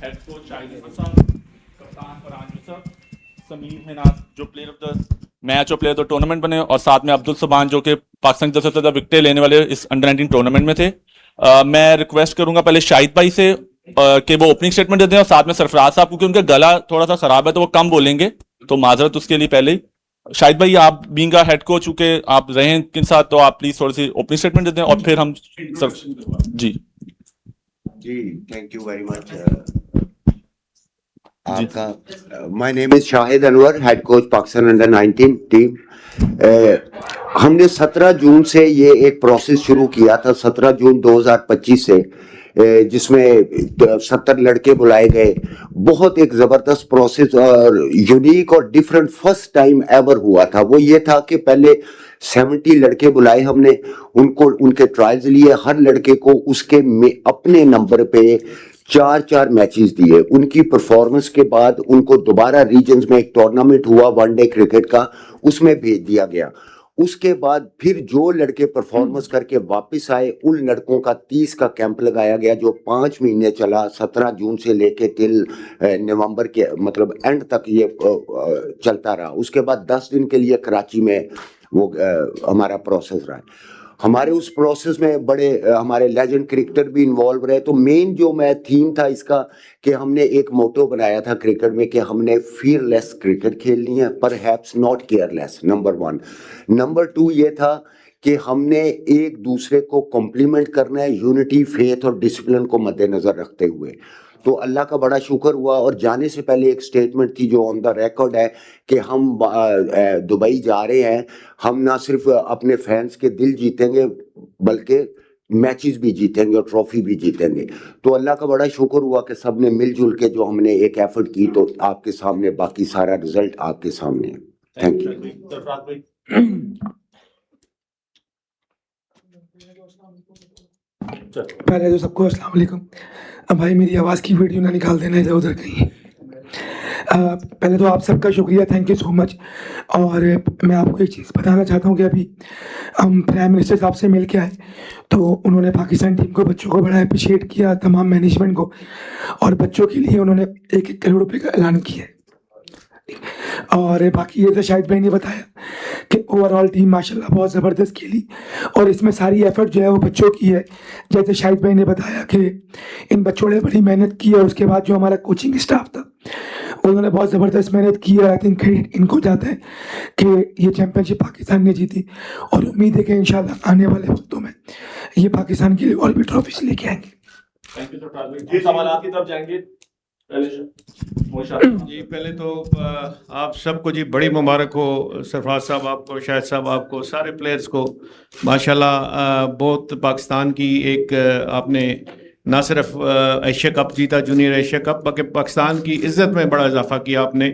Head coach Shahid Ahmad साहब, कप्तान फरहान यूसुफ, समीर मिनाज जो प्लेयर ऑफ द मैच और प्लेयर ऑफ द टूर्नामेंट बने, और साथ में अब्दुल सुबान जो कि पाकिस्तान की तरफ से सबसे ज्यादा विकेटें लेने वाले इस अंडर 19 टूर्नामेंट में थे। मैं रिक्वेस्ट करूंगा पहले शाहिद भाई से कि वो ओपनिंग स्टेटमेंट देते हैं, और साथ में सरफराज साहब, क्योंकि उनका गला थोड़ा सा खराब है तो वो कम बोलेंगे, तो माजरत उसके लिए पहले ही। शाहिद भाई, आप बीइंग अ हेड कोच, चूंकि आप रहे हैं इनके साथ, तो आप प्लीज थोड़ी सी ओपनिंग स्टेटमेंट देते हैं और फिर हम जी जी थैंक यू वेरी मच आपका। My name is Shahid Anwar, head coach Pakistan under 19 team. हमने 17 जून से ये एक प्रोसेस शुरू किया था, 17 जून 2025 से, जिसमें 70 लड़के बुलाए गए। बहुत एक जबरदस्त प्रोसेस और यूनिक और डिफरेंट फर्स्ट टाइम एवर हुआ था। वो ये था कि पहले 70 लड़के बुलाए हमने, उनको उनके ट्रायल्स लिए, हर लड़के को उसके अपने नंबर पे 4-4 मैचेस दिए। उनकी परफॉर्मेंस के बाद उनको दोबारा रीजन्स में एक टूर्नामेंट हुआ वनडे क्रिकेट का, उसमें भेज दिया गया। उसके बाद फिर जो लड़के परफॉर्मेंस करके वापस आए, उन लड़कों का 30 का कैंप लगाया गया, जो 5 महीने चला, 17 जून से लेके टिल नवंबर के मतलब एंड तक ये चलता रहा। उसके बाद 10 दिन के लिए कराची में वो हमारा प्रोसेस रहा। हमारे उस प्रोसेस में बड़े हमारे लेजेंड क्रिकेटर भी इन्वॉल्व रहे। तो मेन जो मैं थीम था इसका, कि हमने एक मोटो बनाया था क्रिकेट में कि हमने फियरलेस क्रिकेट खेलनी है, perhaps not careless, number 1। Number 2 ये था कि हमने एक दूसरे को कॉम्प्लीमेंट करना है, यूनिटी, फेथ और डिसिप्लिन को मद्देनजर रखते हुए। तो अल्लाह का बड़ा शुक्र हुआ। और जाने से पहले एक स्टेटमेंट थी जो ऑन द रिकॉर्ड है कि हम दुबई जा रहे हैं। हम ना सिर्फ अपने फैंस के दिल जीतेंगे, बल्कि मैचेस भी जीतेंगे और ट्रॉफी भी जीतेंगे। तो अल्लाह का बड़ा शुक्र हुआ कि सब ने मिलजुल के जो हमने एक एफर्ट की, तो आपके सामने बाकी सारा रिजल्ट आपके सामने है। Thank you. पहले तो सबको अस्सलाम वालेकुम। अब भाई मेरी आवाज़ की वीडियो ना निकाल देना इधर उधर कहीं। पहले तो आप सबका शुक्रिया, थैंक यू सो मच। और मैं आपको एक चीज़ बताना चाहता हूँ कि अभी हम प्राइम मिनिस्टर साहब से मिल के आए, तो उन्होंने पाकिस्तान टीम को, बच्चों को बड़ा अप्रिशिएट किया, तमाम मैनेजमेंट को, और बच्चों के लिए उन्होंने 1-1 करोड़ रुपये का ऐलान किया है। और बाकी ये तो शाहिद भाई ने बताया कि ओवरऑल टीम माशाल्लाह बहुत ज़बरदस्त खेली, और इसमें सारी एफर्ट जो है वो बच्चों की है। जैसे शाहिद भाई ने बताया कि इन बच्चों ने बड़ी मेहनत की, और उसके बाद जो हमारा कोचिंग स्टाफ था उन्होंने बहुत ज़बरदस्त मेहनत की है। आई थिंक क्रेडिट इनको जाता है कि ये चैम्पियनशिप पाकिस्तान ने जीती, और उम्मीद है कि इंशाल्लाह आने वाले वक्तों में ये पाकिस्तान के लिए और भी ट्रॉफीज लेके आएंगे। Thank you sir. सवाल आपकी तरफ जाएंगे जी। पहले तो आप सबको जी बड़ी मुबारक हो, सरफराज साहब आपको, शाहिद साहब आपको, सारे प्लेयर्स को। माशाल्लाह बहुत पाकिस्तान की एक आपने ना सिर्फ एशिया कप जीता, जूनियर एशिया कप, बल्कि पाकिस्तान की इज्जत में बड़ा इजाफा किया आपने,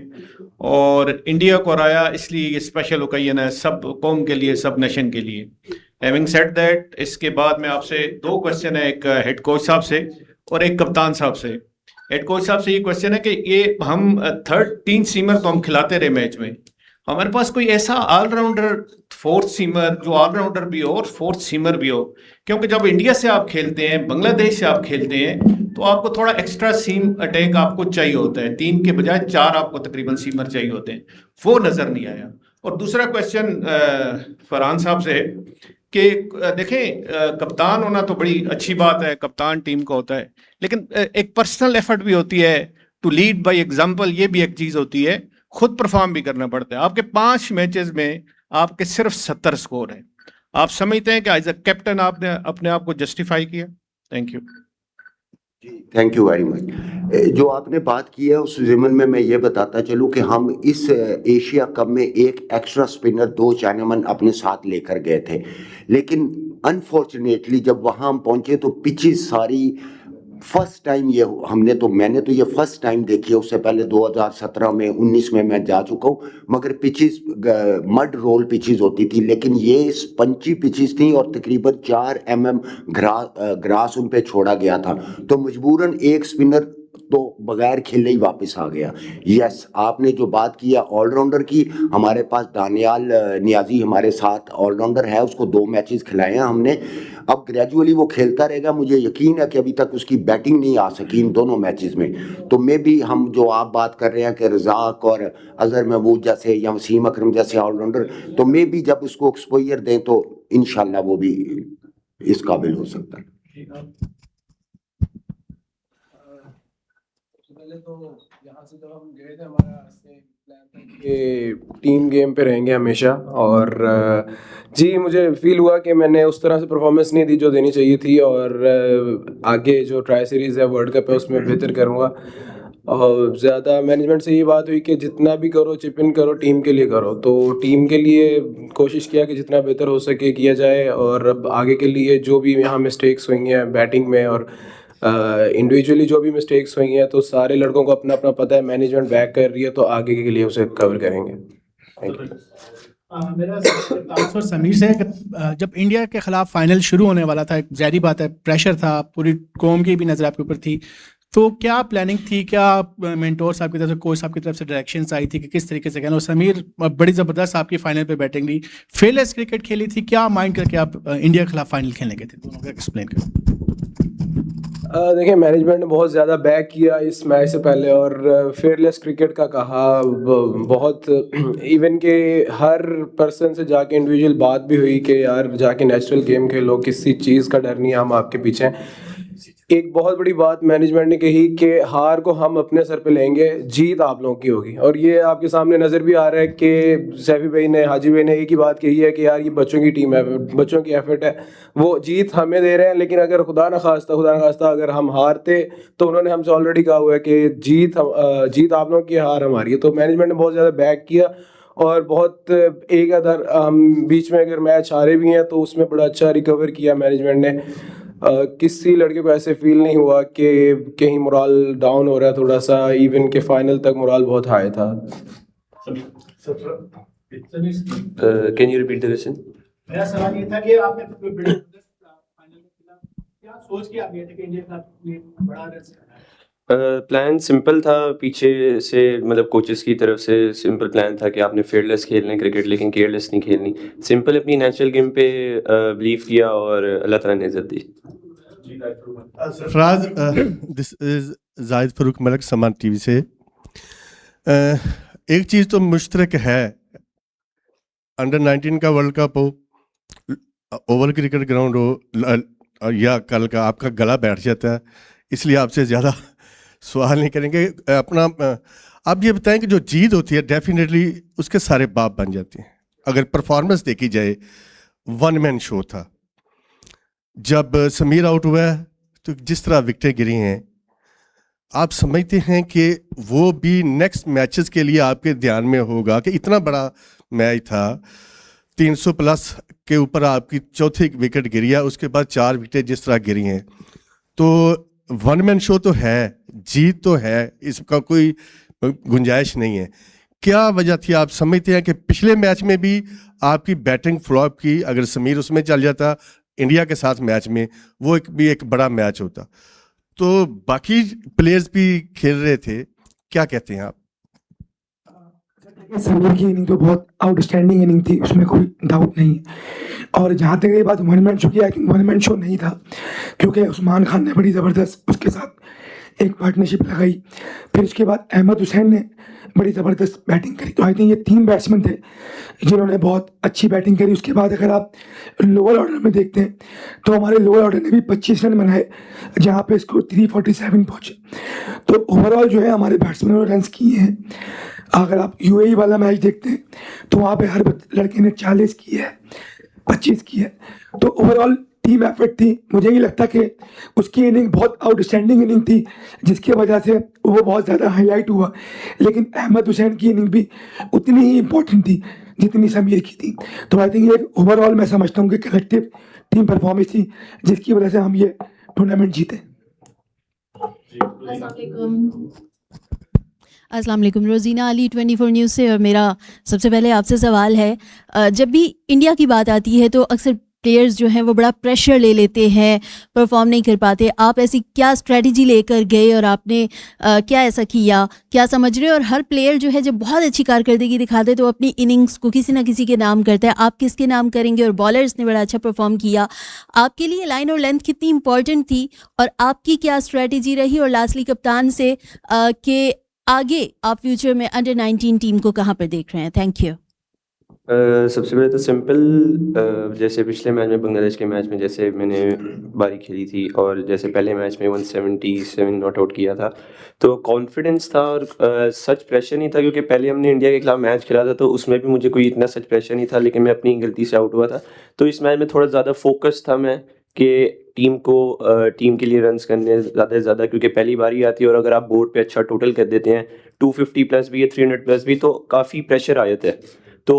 और इंडिया को हराया। इसलिए ये स्पेशल ओकेजन है सब कौम के लिए, सब नेशन के लिए। हैविंग सेड दैट, इसके बाद में आपसे 2 क्वेश्चन है, एक हेड कोच साहब से और एक कप्तान साहब से। हेड कोच साहब से ये क्वेश्चन है कि ये हम 3 सीमर तो हम खिलाते रहे मैच में, हमारे पास कोई ऐसा ऑलराउंडर 4th सीमर जो ऑलराउंडर भी हो और 4th सीमर भी हो, क्योंकि जब इंडिया से आप खेलते हैं, बांग्लादेश से आप खेलते हैं, तो आपको थोड़ा एक्स्ट्रा सीम अटैक आपको चाहिए होता है, 3 के बजाय 4 आपको तकरीबन सीमर चाहिए होते हैं, वो नजर नहीं आया। और दूसरा क्वेश्चन फरहान साहब से कि देखें, कप्तान होना तो बड़ी अच्छी बात है, कप्तान टीम का होता है, लेकिन एक पर्सनल एफर्ट भी होती है, टू लीड बाय एग्जांपल, ये भी एक चीज होती है, खुद परफॉर्म भी करना पड़ता है। आपके 5 मैचेस में आपके सिर्फ 70 स्कोर हैं। आप समझते हैं कि एज अ कैप्टन आपने अपने आप को जस्टिफाई किया? Thank you. Thank you very much. जो आपने बात की है उस ज़िमन में मैं ये बताता चलूँ कि हम इस एशिया कप में एक एक्स्ट्रा स्पिनर, 2 चाइनामैन अपने साथ लेकर गए थे, लेकिन अनफॉर्चुनेटली जब वहाँ हम पहुँचे तो पिचेस सारी फर्स्ट टाइम मैंने तो ये फर्स्ट टाइम देखी है। उससे पहले 2017 में, 19 में मैं जा चुका हूँ, मगर पिचेस मड रोल पिचेस होती थी, लेकिन ये स्पंची पिचेस थी और तकरीबन 4 mm ग्रास उन पे छोड़ा गया था। तो मजबूरन एक स्पिनर तो बगैर खेले ही वापस आ गया। यस, आपने जो बात किया ऑलराउंडर की, हमारे पास दानियाल नियाजी हमारे साथ ऑलराउंडर है, उसको 2 मैचेस खिलाए हैं हमने। अब ग्रेजुअली वो खेलता रहेगा। मुझे यकीन है कि अभी तक उसकी बैटिंग नहीं आ सकी इन दोनों मैचेस में। तो मे भी हम जो आप बात कर रहे हैं कि रज़ाक और अजहर महमूद जैसे या वसीम अकरम जैसे ऑलराउंडर, तो मे भी जब उसको एक्सपोजर दें तो इंशाल्लाह वो भी इस काबिल हो सकता है। पहले तो यहाँ से जब हम गए थे हमारा प्लान था कि टीम गेम पे रहेंगे हमेशा, और जी मुझे फील हुआ कि मैंने उस तरह से परफॉर्मेंस नहीं दी जो देनी चाहिए थी, और आगे जो ट्राई सीरीज़ है वर्ल्ड कप है उसमें बेहतर करूँगा। और ज़्यादा मैनेजमेंट से ये बात हुई कि जितना भी करो चिप इन करो, टीम के लिए करो। तो टीम के लिए कोशिश किया कि जितना बेहतर हो सके किया जाए, और अब आगे के लिए जो भी यहाँ मिस्टेक्स हुई हैं बैटिंग में और इंडिविजुअली जो भी मिस्टेक्स हुई हैं, तो सारे लड़कों को अपना अपना पता है, मैनेजमेंट बैक कर रही है, तो आगे के लिए उसे कवर करेंगे। Thank you. मेरा ट्रांसफर समीर से है कि जब इंडिया के खिलाफ फाइनल शुरू होने वाला था, एक ज़ाहिर बात है प्रेशर था, पूरी कौम की भी नज़र आपके ऊपर थी, तो क्या प्लानिंग थी, क्या मेंटोर साहब की तरफ से, कोच साहब की तरफ से डायरेक्शंस आई थी कि किस तरीके से कहना? और समीर बड़ी ज़बरदस्त आपकी फाइनल पे बैटिंग दी, फेयरलेस क्रिकेट खेली थी, क्या माइंड करके आप इंडिया के खिलाफ फाइनल खेलने गए थे? दोनों का एक्सप्लेन करें। देखिए मैनेजमेंट ने बहुत ज़्यादा बैक किया इस मैच से पहले, और फेयरलेस क्रिकेट का कहा बहुत, इवन के हर पर्सन से जाके इंडिविजुअल बात भी हुई कि यार जाके नेचुरल गेम खेलो, किसी चीज़ का डर नहीं है, हम आपके पीछे हैं। एक बहुत बड़ी बात मैनेजमेंट ने कही कि हार को हम अपने सर पे लेंगे, जीत आप लोगों की होगी। और ये आपके सामने नज़र भी आ रहा है कि सैफी भाई ने, हाजी भाई ने एक ही बात कही है कि यार ये बच्चों की टीम है, बच्चों की एफर्ट है, वो जीत हमें दे रहे हैं। लेकिन अगर खुदा न खास्ता अगर हम हारते, तो उन्होंने हमसे ऑलरेडी कहा हुआ है कि जीत आप लोगों की, हार हमारी है। तो मैनेजमेंट ने बहुत ज़्यादा बैक किया, और बहुत एक अदर हम बीच में अगर मैच हारे भी हैं तो उसमें बड़ा अच्छा रिकवर किया मैनेजमेंट ने। किसी लड़के को ऐसे फील नहीं हुआ कि कहीं मोराल डाउन हो रहा है थोड़ा सा, इवन के फाइनल तक मोराल बहुत हाई था। Can you repeat the question? मेरा सवाल ये था कि आपने बड़े फाइनल में खेला, क्या सोच के आप गए थे कि इंडिया का बड़ा रन करना है? प्लान सिंपल था, पीछे से मतलब कोचेस की तरफ से सिंपल प्लान था कि आपने फेयरलेस खेलना है क्रिकेट, लेकिन केयरलेस नहीं खेलनी। सिंपल अपनी नेचुरल गेम पे बिलीव किया और अल्लाह ताला ने इज्जत दी। सरफराज, दिस इज जाहिद फरूक मलिक, समान टीवी से। एक चीज़ तो मुश्तरक है, अंडर 19 का वर्ल्ड कप हो, ओवल क्रिकेट ग्राउंड हो, या कल का आपका गला बैठ जाता है, इसलिए आपसे ज़्यादा सवाल नहीं करेंगे। अपना आप ये बताएं कि जो जीत होती है डेफिनेटली उसके सारे बाप बन जाते हैं। अगर परफॉर्मेंस देखी जाए, वन मैन शो था। जब समीर आउट हुआ है तो जिस तरह विकेटें गिरी हैं, आप समझते हैं कि वो भी नेक्स्ट मैचेस के लिए आपके ध्यान में होगा कि इतना बड़ा मैच था, 300 प्लस के ऊपर आपकी चौथी विकेट गिरी है, उसके बाद 4 विकेटें जिस तरह गिरी हैं, तो वन मैन शो तो है, जीत तो है, इसका कोई गुंजाइश नहीं है। क्या वजह थी? आप समझते हैं कि पिछले मैच में भी आपकी बैटिंग फ्लॉप की, अगर समीर उसमें चल जाता इंडिया के साथ मैच में, वो एक बड़ा मैच होता, तो बाकी प्लेयर्स भी खेल रहे थे। क्या कहते हैं आप? समीर की इनिंग तो बहुत आउटस्टैंडिंग इनिंग थी, उसमें कोई डाउट नहीं है। और जहाँ तक ये बात वन मैन शो की, I think one man show नहीं था, क्योंकि उस्मान खान ने बड़ी ज़बरदस्त उसके साथ एक पार्टनरशिप लगाई। फिर उसके बाद अहमद हुसैन ने बड़ी ज़बरदस्त बैटिंग करी। तो आई थिंक ये 3 बैट्समैन थे जिन्होंने बहुत अच्छी बैटिंग करी। उसके बाद अगर आप लोअर ऑर्डर में देखते हैं तो हमारे लोअर ऑर्डर ने भी 25 रन बनाए, जहाँ पे स्कोर 347 पहुँचे। तो ओवरऑल जो है हमारे बैट्समैनों ने रन किए हैं। अगर आप यूएई वाला मैच देखते हैं तो वहाँ पे हर लड़के ने 40 किए है, 25 किए है। तो ओवरऑल टीम एफर्ट थी। मुझे नहीं लगता कि उसकी इनिंग बहुत आउटस्टैंडिंग इनिंग थी जिसकी वजह से वो बहुत ज़्यादा हाईलाइट हुआ, लेकिन अहमद हुसैन की इनिंग भी उतनी ही इम्पोर्टेंट थी जितनी समीर की थी। तो आई थिंक ये ओवरऑल मैं समझता हूँ कि कलेक्टिव टीम परफॉर्मेंस थी जिसकी वजह से हम ये टूर्नामेंट जीते। अस्सलाम वालेकुम, रोज़ीना अली 24 न्यूज़ से। और मेरा सबसे पहले आपसे सवाल है, जब भी इंडिया की बात आती है तो अक्सर प्लेयर्स जो हैं वो बड़ा प्रेशर ले लेते हैं, परफॉर्म नहीं कर पाते, आप ऐसी क्या स्ट्रेटजी लेकर गए और आपने क्या ऐसा किया, क्या समझ रहे हो? और हर प्लेयर जो है जब बहुत अच्छी कारकर्दगी दिखाते हैं तो अपनी इनिंग्स को किसी ना किसी के नाम करता है, आप किसके नाम करेंगे? और बॉलर्स ने बड़ा अच्छा परफॉर्म किया, आपके लिए लाइन और लेंथ कितनी इंपॉर्टेंट थी और आपकी क्या स्ट्रेटजी रही? और लास्टली कप्तान से कि आगे आप फ्यूचर में अंडर 19 टीम को कहाँ पर देख रहे हैं? Thank you. सबसे पहले तो सिंपल, जैसे पिछले मैच में, बांग्लादेश के मैच में जैसे मैंने बारी खेली थी और जैसे पहले मैच में 177 नॉट आउट किया था, तो कॉन्फिडेंस था और सच प्रेशर नहीं था, क्योंकि पहले हमने इंडिया के खिलाफ मैच खेला था तो उसमें भी मुझे कोई इतना सच प्रेशर नहीं था, लेकिन मैं अपनी गलती से आउट हुआ था। तो इस मैच में थोड़ा ज़्यादा फोकस था मैं कि टीम के लिए रन्स करने ज़्यादा से ज़्यादा, क्योंकि पहली बारी आती है और अगर आप बोर्ड पे अच्छा टोटल कर देते हैं 250 प्लस भी या 300 प्लस भी, तो काफ़ी प्रेशर आ जाता है। तो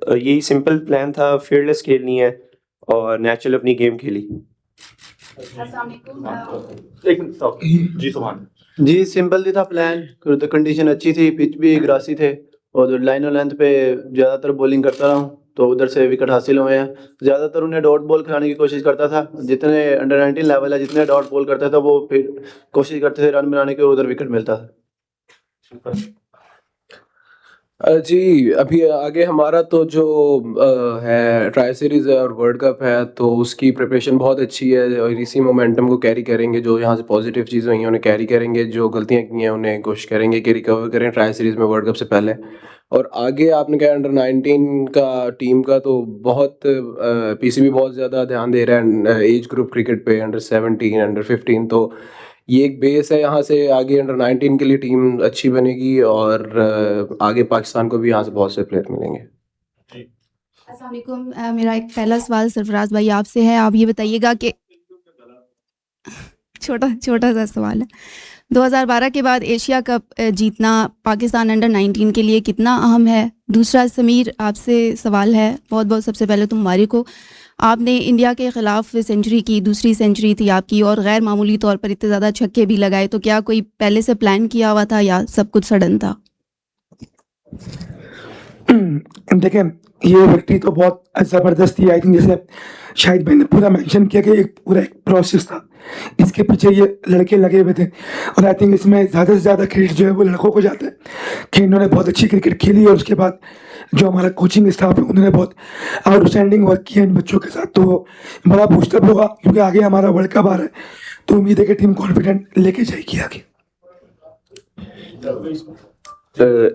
यही सिंपल प्लान था, फेयरलेस खेलनी है और नेचुरल अपनी गेम खेली। एक मिनट stop. जी सुभान। जी सिंपल ही था प्लान, तो कंडीशन अच्छी थी, पिच भी ग्रासी थे और लाइन और लेंथ पे ज़्यादातर बॉलिंग करता रहा हूँ, तो उधर से विकेट हासिल हुए हैं। ज़्यादातर उन्हें डॉट बॉल खिलाने की कोशिश करता था, जितने अंडर 19 लेवल है जितने डॉट बॉल करता था वो फिर कोशिश करते थे रन बनाने की और उधर विकेट मिलता था। जी अभी आगे हमारा तो जो है ट्राई सीरीज़ है और वर्ल्ड कप है, तो उसकी प्रिपरेशन बहुत अच्छी है और इसी मोमेंटम को कैरी करेंगे। जो यहाँ से पॉजिटिव चीज़ें हुई हैं उन्हें कैरी करेंगे, जो गलतियाँ की हैं उन्हें कोशिश करेंगे कि रिकवर करें ट्राई सीरीज़ में वर्ल्ड कप से पहले। और आगे आपने कहा अंडर 19 का टीम का तो बहुत पीसीबी बहुत ज़्यादा ध्यान दे रहा है एज ग्रुप क्रिकेट पे, अंडर 17 अंडर 15, तो ये एक बेस है। यहाँ से आगे अंडर 19 के लिए टीम अच्छी बनेगी और आगे पाकिस्तान को भी यहाँ से बहुत से प्लेयर मिलेंगे। अस्सलाम वालेकुम। मेरा एक पहला सवाल सरफराज भाई आपसे है, आप ये बताइएगा कि छोटा सा सवाल है, 2012 के बाद एशिया कप जीतना पाकिस्तान अंडर 19 के लिए कितना अहम है? दूसरा समीर आपसे सवाल है, बहुत बहुत सबसे पहले तो मुबारक हो, आपने इंडिया के ख़िलाफ़ सेंचुरी की, दूसरी सेंचुरी थी आपकी और गैर मामूली तौर पर इतने ज़्यादा छक्के भी लगाए, तो क्या कोई पहले से प्लान किया हुआ था या सब कुछ सडन था? देखें ये विक्ट्री तो बहुत ज़बरदस्त थी। आई थिंक जैसे शाहिद भाई ने पूरा मेंशन किया कि एक पूरा एक प्रोसेस था, इसके पीछे ये लड़के लगे हुए थे और आई थिंक इसमें ज़्यादा से ज़्यादा क्रेडिट जो है वो लड़कों को जाता है कि इन्होंने बहुत अच्छी क्रिकेट खेली और उसके बाद जो हमारा कोचिंग स्टाफ है उन्होंने बहुत आउटस्टैंडिंग वर्क किया इन बच्चों के साथ, तो बड़ा बूस्टअप होगा क्योंकि आगे हमारा वर्ल्ड कप आ रहा है, तो उम्मीद है कि टीम कॉन्फिडेंट लेके जाएगी आगे।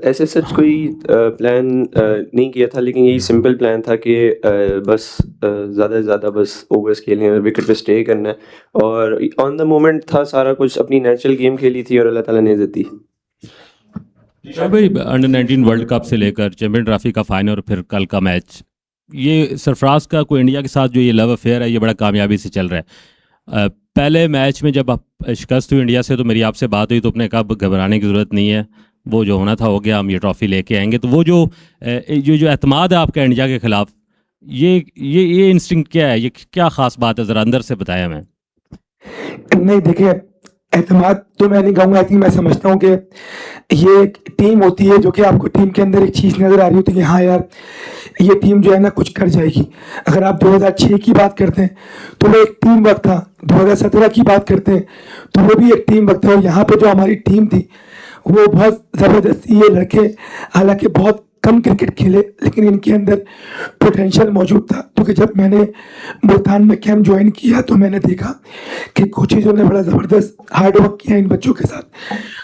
ऐसे सच कोई प्लान नहीं किया था, लेकिन यही सिंपल प्लान था कि बस ज़्यादा से ज़्यादा बस ओवर्स खेलने हैं, विकेट पे स्टे करना है और ऑन द मोमेंट था सारा कुछ, अपनी नेचुरल गेम खेली थी और अल्लाह ताला ने इज़्ज़त दी। भाई अंडर 19 वर्ल्ड कप से लेकर चैंपियन ट्रॉफी का फाइनल और फिर कल का मैच, ये सरफराज का कोई इंडिया के साथ जो ये लव अफेयर है ये बड़ा कामयाबी से चल रहा है। पहले मैच में जब आप शिकस्त हुई इंडिया से तो मेरी आपसे बात हुई तो अपने कहा घबराने की ज़रूरत नहीं है, वो जो होना था हो गया, हम ये ट्रॉफ़ी लेके आएंगे। तो वो जो एतमाद है आपका इंडिया के ख़िलाफ़, ये इंस्टिंक्ट क्या है, ये क्या ख़ास बात है, ज़रा अंदर से बताया हमें। नहीं देखिए एतमाद तो मैं नहीं कहूँगा, आई थिंक मैं समझता हूँ कि ये एक टीम होती है जो कि आपको टीम के अंदर एक चीज़ नज़र आ रही होती है कि हाँ यार ये टीम जो है ना कुछ कर जाएगी। अगर आप 2006 की बात करते हैं तो वो एक टीम वर्क था, 2017 की बात करते हैं तो वो भी एक टीम वर्क था और यहाँ पे जो हमारी टीम थी वो बहुत ज़बरदस्त। ये लड़के हालांकि बहुत कम क्रिकेट खेले लेकिन इनके अंदर पोटेंशियल मौजूद था, क्योंकि जब मैंने मुल्तान में कैंप ज्वाइन किया तो मैंने देखा कि कोचेज़ों ने बड़ा ज़बरदस्त हार्ड वर्क किया इन बच्चों के साथ,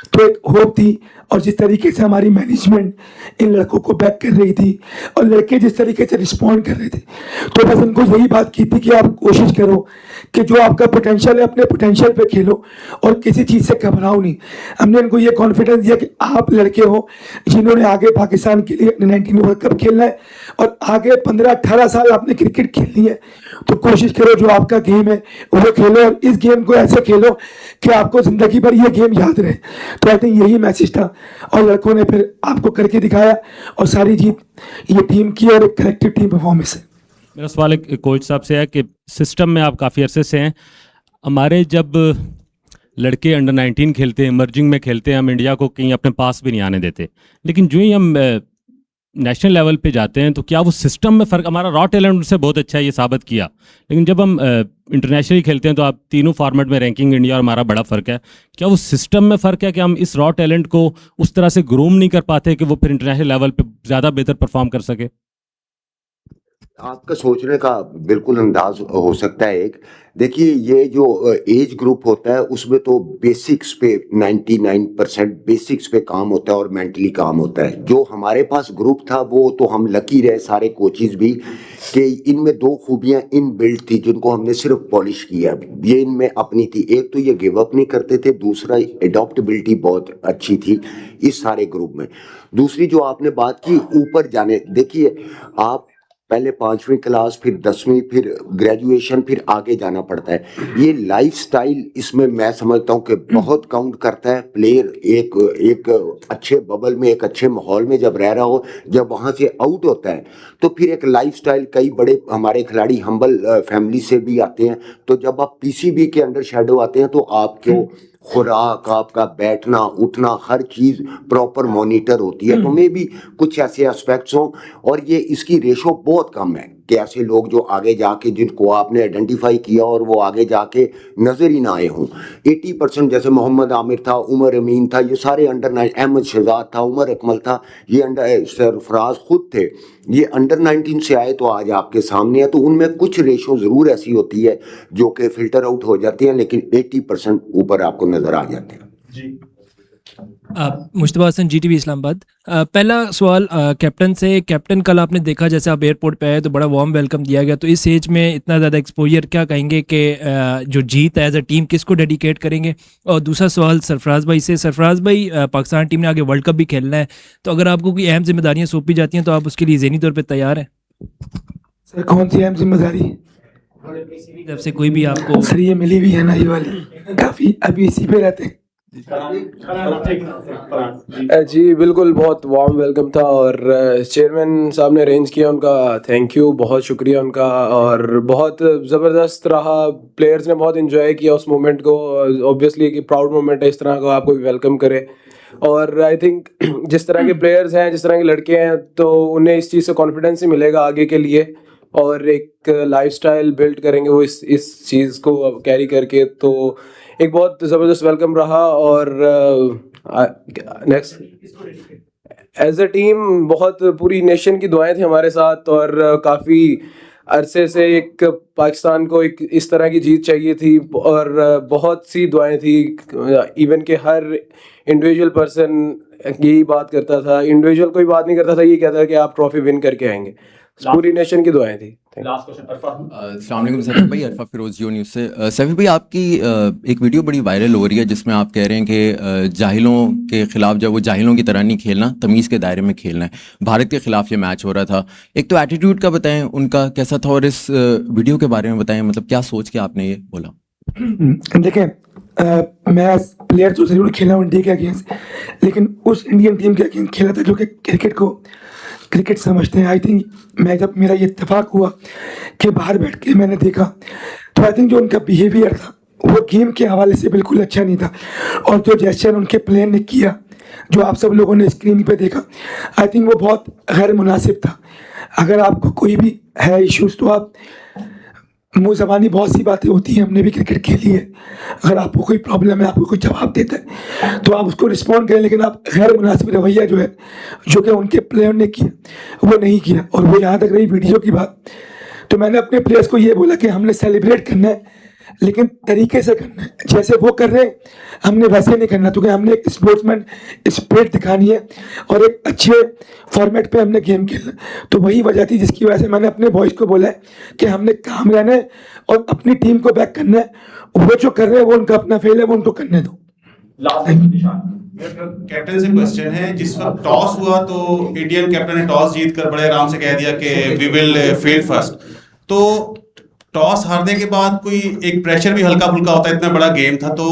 तो एक होप थी। और जिस तरीके से हमारी मैनेजमेंट इन लड़कों को बैक कर रही थी और लड़के जिस तरीके से रिस्पॉन्ड कर रहे थे, तो बस इनको यही बात की थी कि आप कोशिश करो कि जो आपका पोटेंशियल है अपने पोटेंशियल पे खेलो और किसी चीज़ से घबराओ नहीं। हमने इनको ये कॉन्फिडेंस दिया कि आप लड़के हो जिन्होंने आगे पाकिस्तान के लिए 19 वर्ल्ड कप खेलना है और आगे 15-18 साल आपने क्रिकेट खेलनी है, तो कोशिश करो जो आपका गेम है वो खेलो और इस गेम को ऐसे खेलो कि आपको ज़िंदगी भर ये गेम याद रहे। तो आई थिंक यही मैसेज था और लड़कों ने फिर आपको करके दिखाया और सारी जीत ये टीम की और एक कलेक्टिव टीम परफॉर्मेंस है। मेरा सवाल एक कोच साहब से है कि सिस्टम में आप काफ़ी अरसे से हैं, हमारे जब लड़के अंडर 19 खेलते हैं, इमर्जिंग में खेलते हैं, हम इंडिया को कहीं अपने पास भी नहीं आने देते, लेकिन जो ही हम नेशनल लेवल पे जाते हैं तो क्या वो सिस्टम में फ़र्क, हमारा रॉ टैलेंट उनसे बहुत अच्छा है ये साबित किया, लेकिन जब हम इंटरनेशनली खेलते हैं तो आप तीनों फॉर्मेट में रैंकिंग इंडिया और हमारा बड़ा फ़र्क है, क्या वो सिस्टम में फ़र्क है कि हम इस रॉ टैलेंट को उस तरह से ग्रूम नहीं कर पाते कि वो फिर इंटरनेशनल लेवल पे ज़्यादा बेहतर परफॉर्म कर सके? आपका सोचने का बिल्कुल अंदाज हो सकता है। एक देखिए, ये जो एज ग्रुप होता है उसमें तो बेसिक्स पे 99% बेसिक्स पे काम होता है और मेंटली काम होता है। जो हमारे पास ग्रुप था वो तो हम लकी रहे सारे कोचेस भी कि इनमें दो खूबियां इन बिल्ड थी जिनको हमने सिर्फ पॉलिश किया। ये इनमें अपनी थी, एक तो ये गिव अप नहीं करते थे, दूसरा एडॉप्टेबिलिटी बहुत अच्छी थी इस सारे ग्रुप में। दूसरी जो आपने बात की ऊपर जाने, देखिए आप पहले 5वीं क्लास, फिर 10वीं, फिर ग्रेजुएशन, फिर आगे जाना पड़ता है। ये लाइफस्टाइल इसमें मैं समझता हूँ कि बहुत काउंट करता है। प्लेयर एक अच्छे बबल में, एक अच्छे माहौल में जब रह रहा हो, जब वहाँ से आउट होता है तो फिर एक लाइफस्टाइल, कई बड़े हमारे खिलाड़ी हम्बल फैमिली से भी आते हैं, तो जब आप पीसीबी के अंडर शेडो आते हैं तो आपको खुराक, आपका बैठना उठना, हर चीज़ प्रॉपर मॉनिटर होती है। तो मे भी कुछ ऐसे एस्पेक्ट्स हों, और ये इसकी रेशो बहुत कम है कि ऐसे लोग जो आगे जाके जिनको आपने आइडेंटिफाई किया और वो आगे जाके नज़र ही ना आए हों। 80% जैसे मोहम्मद आमिर था, उमर अमीन था, ये सारे अंडर 9, अहमद शहजाद था, उमर अकमल था, ये अंडर सरफराज खुद थे, ये अंडर 19 से आए तो आज आपके सामने है। तो उनमें कुछ रेशो ज़रूर ऐसी होती है जो कि फिल्टर आउट हो जाती हैं, लेकिन 80% ऊपर आपको नज़र आ जाते हैं। जी मुश्तबा हसन, GTV इस्लामाबाद। पहला सवाल कैप्टन से। कैप्टन, कल आपने देखा जैसे आप एयरपोर्ट पे आए तो बड़ा वार्म वेलकम दिया गया, तो इस एज में इतना ज़्यादा एक्सपोजर, क्या कहेंगे कि जो जीत है एज अ टीम किसको डेडिकेट करेंगे? और दूसरा सवाल सरफराज भाई से। सरफराज भाई, पाकिस्तान टीम ने आगे वर्ल्ड कप भी खेलना है, तो अगर आपको कोई अहम जिम्मेदारियाँ सौंपी जाती हैं तो आप उसके लिए ज़हनी तौर पर तैयार हैं? सर कौन सी अहम जिम्मेदारी? जब से कोई भी आपको सर ये मिली भी है ना, ये वाली काफ़ी, अभी इसी पे रहते हैं। जी बिल्कुल, बहुत वार्म वेलकम था और चेयरमैन साहब ने अरेंज किया, उनका थैंक यू, बहुत शुक्रिया उनका। और बहुत ज़बरदस्त रहा, प्लेयर्स ने बहुत इन्जॉय किया उस मोमेंट को। ऑब्वियसली कि प्राउड मोमेंट है इस तरह का, आपको वेलकम करे। और आई थिंक जिस तरह के प्लेयर्स हैं, जिस तरह के लड़के हैं, तो उन्हें इस चीज़ से कॉन्फिडेंस ही मिलेगा आगे के लिए, और एक लाइफस्टाइल बिल्ड करेंगे वो इस चीज़ को कैरी करके। तो एक बहुत ज़बरदस्त वेलकम रहा। और नेक्स्ट एज अ टीम बहुत पूरी नेशन की दुआएं थी हमारे साथ, और काफ़ी अरसे से एक पाकिस्तान को एक इस तरह की जीत चाहिए थी, और बहुत सी दुआएं थी। इवन के हर इंडिविजुअल पर्सन यही बात करता था, इंडिविजुअल कोई बात नहीं करता था, ये कहता था कि आप ट्रॉफी विन करके आएंगे। पूरी नेशन की दुआएं थी। लास्ट क्वेश्चन अस्सलाम वालेकुम सैफी भाई, अरफा फिरोज जियो न्यूज़ से। सैफी भाई, आपकी एक वीडियो बड़ी वायरल हो रही है जिसमें आप कह रहे हैं कि जाहिलों के खिलाफ, जब वो जाहिलों की तरह नहीं खेलना, तमीज़ के दायरे में खेलना है। भारत के खिलाफ ये मैच हो रहा था। एक तो एटीट्यूड का बताएं उनका कैसा था, और इस वीडियो के बारे में बताएं, मतलब क्या सोच के आपने ये बोला? देखें, मैं प्लेयर तो जरूर खेला हूँ इंडिया के अगेंस्ट, लेकिन उस इंडियन टीम के अगेंस्ट खेला था जो कि क्रिकेट समझते हैं। आई थिंक मैं जब मेरा ये इत्तेफाक हुआ कि बाहर बैठ के मैंने देखा, तो आई थिंक जो उनका बिहेवियर था वो गेम के हवाले से बिल्कुल अच्छा नहीं था, और जो जेस्चर उनके प्लेयर ने किया, जो आप सब लोगों ने स्क्रीन पे देखा, आई थिंक वो बहुत गैर मुनासिब था। अगर आपको कोई भी है इश्यूज़ तो आप मुँह ज़बानी बहुत सी बातें होती हैं, हमने भी क्रिकेट खेली है। अगर आपको कोई प्रॉब्लम है, आपको कोई जवाब देता है तो आप उसको रिस्पॉन्ड करें, लेकिन आप गैर मुनासिब रवैया जो है, जो कि उनके प्लेयर ने किया, वो नहीं किया। और वो यहाँ तक रही वीडियो की बात, तो मैंने अपने प्लेयर्स को ये बोला कि हमने सेलिब्रेट करना है, लेकिन तरीके से करना है। जैसे वो कर रहे हैं हमने वैसे नहीं करना, क्योंकि हमने एक स्पोर्ट्समैन स्पिरिट दिखानी है और एक अच्छे फॉर्मेट पे हमने गेम खेलना। तो वही वजह थी जिसकी वजह से मैंने अपने बॉयज़ को बोला है कि हमने काम रहना है और अपनी टीम को बैक करना है। वो जो कर रहे हैं वो उनका अपना फेल है, वो उनको करने दो। कैप्टन से क्वेश्चन है, जिस वक्त टॉस हुआ तो इंडियन कैप्टन ने टॉस जीतकर बड़े आराम से कह दिया कि वी विल फील्ड फर्स्ट। तो टॉस हारने के बाद कोई एक प्रेशर भी हल्का फुल्का होता है, इतना बड़ा गेम था, तो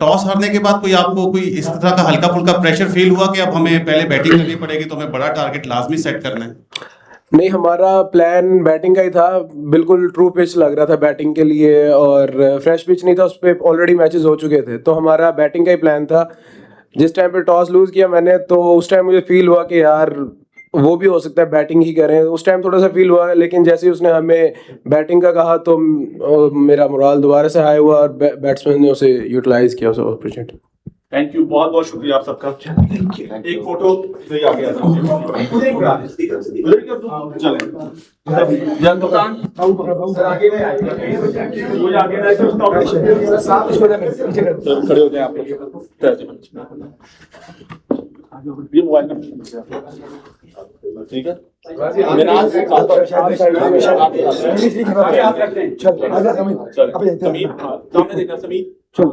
टॉस हारने के बाद कोई आपको कोई इस तरह का हल्का फुल्का प्रेशर फील हुआ कि अब हमें पहले बैटिंग करनी पड़ेगी, तो हमें बड़ा टारगेट लाजमी सेट करना है? नहीं, हमारा प्लान बैटिंग का ही था, बिल्कुल ट्रू पिच लग रहा था बैटिंग के लिए, और फ्रेश पिच नहीं था, उस पर ऑलरेडी मैचेस हो चुके थे, तो हमारा बैटिंग का ही प्लान था। जिस टाइम पे टॉस लूज़ किया मैंने, तो उस टाइम मुझे फील हुआ कि यार वो भी हो सकता है बैटिंग ही करें। उस टाइम थोड़ा सा फील हुआ, लेकिन जैसे ही उसने हमें बैटिंग का कहा तो मेरा मोराल दोबारा से हाई हुआ और बैट्समैन ने उसे यूटिलाइज किया उस अपॉर्चुनिटी। थैंक यू, बहुत बहुत शुक्रिया आप सबका। एक फोटो इधर ही आ गया था। खड़े हो जाए आप लोग। ये मोबाइल नंबर ठीक है। समीर सामने देखना, समीर चल।